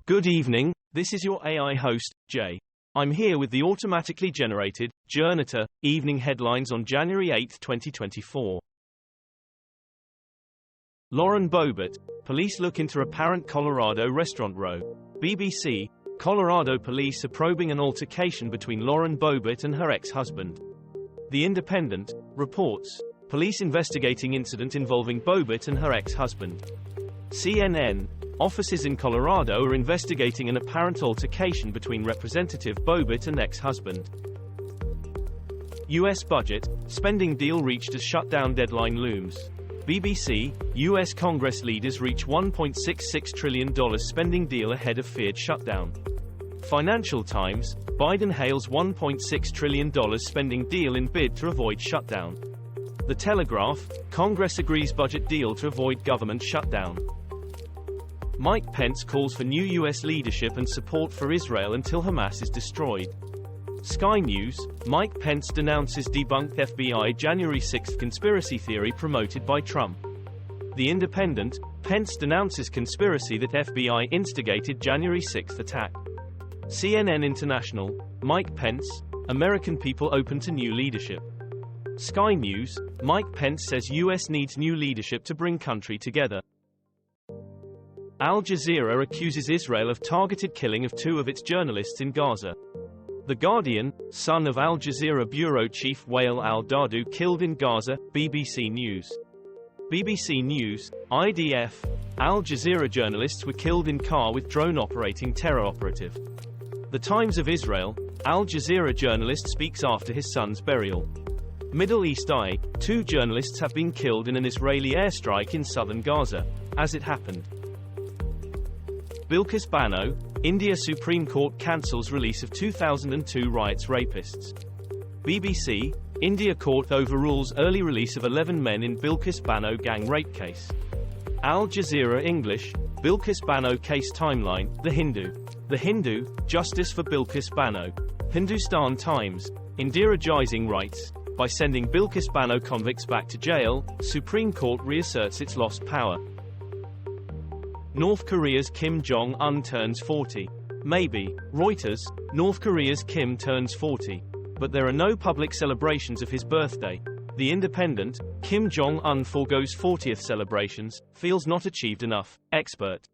Good evening, this is your AI host, Jay. I'm here with the automatically generated, Journato, evening headlines on January 8, 2024. Lauren Boebert, police look into apparent Colorado restaurant row. BBC, Colorado police are probing an altercation between Lauren Boebert and her ex-husband. The Independent, reports, police investigating incident involving Boebert and her ex-husband. CNN, officers in Colorado are investigating an apparent altercation between Representative Boebert and ex-husband. U.S. budget, spending deal reached as shutdown deadline looms. BBC, U.S. Congress leaders reach $1.66 trillion spending deal ahead of feared shutdown. Financial Times, Biden hails $1.6 trillion spending deal in bid to avoid shutdown. The Telegraph, Congress agrees budget deal to avoid government shutdown. Mike Pence calls for new U.S. leadership and support for Israel until Hamas is destroyed. Sky News, Mike Pence denounces debunked FBI January 6 conspiracy theory promoted by Trump. The Independent, Pence denounces conspiracy that FBI instigated January 6 attack. CNN International, Mike Pence, American people open to new leadership. Sky News, Mike Pence says U.S. needs new leadership to bring country together. Al Jazeera accuses Israel of targeted killing of two of its journalists in Gaza. The Guardian, son of Al Jazeera bureau chief Wael al-Dardou killed in Gaza, BBC News. BBC News, IDF, Al Jazeera journalists were killed in car with drone operating terror operative. The Times of Israel, Al Jazeera journalist speaks after his son's burial. Middle East Eye, two journalists have been killed in an Israeli airstrike in southern Gaza. As it happened. Bilkis Bano, India Supreme Court cancels release of 2002 riots rapists. BBC, India court overrules early release of 11 men in Bilkis Bano gang rape case. Al Jazeera English, Bilkis Bano case timeline, The Hindu, justice for Bilkis Bano. Hindustan Times, Indira-gizing rights. By sending Bilkis Bano convicts back to jail, Supreme Court reasserts its lost power. North Korea's Kim Jong turns 40. Maybe. Reuters, North Korea's Kim turns 40. But there are no public celebrations of his birthday. The Independent, Kim Jong forgoes 40th celebrations, feels not achieved enough. Expert.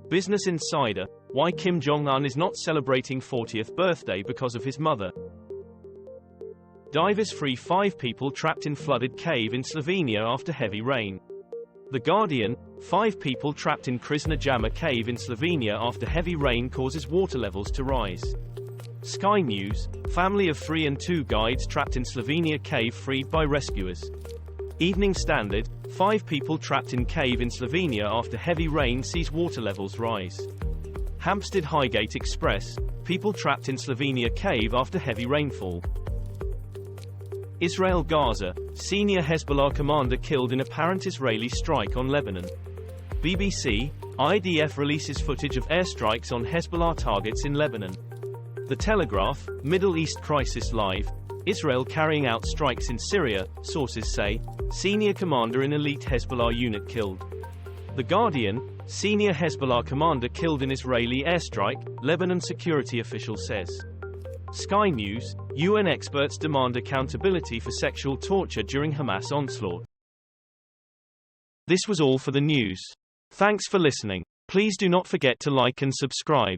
Business Insider, why Kim Jong is not celebrating 40th birthday because of his mother. Divers free 5 people trapped in flooded cave in Slovenia after heavy rain. The Guardian, 5 people trapped in Krisna Jama cave in Slovenia after heavy rain causes water levels to rise. Sky News, family of 3 and 2 guides trapped in Slovenia cave freed by rescuers. Evening Standard, 5 people trapped in cave in Slovenia after heavy rain sees water levels rise. Hampstead Highgate Express, people trapped in Slovenia cave after heavy rainfall. Israel Gaza, senior Hezbollah commander killed in apparent Israeli strike on Lebanon. BBC, IDF releases footage of airstrikes on Hezbollah targets in Lebanon. The Telegraph, Middle East crisis live, Israel carrying out strikes in Syria, sources say, senior commander in elite Hezbollah unit killed. The Guardian, senior Hezbollah commander killed in Israeli airstrike, Lebanon security official says. Sky News, UN experts demand accountability for sexual torture during Hamas onslaught. This was all for the news. Thanks for listening. Please do not forget to like and subscribe.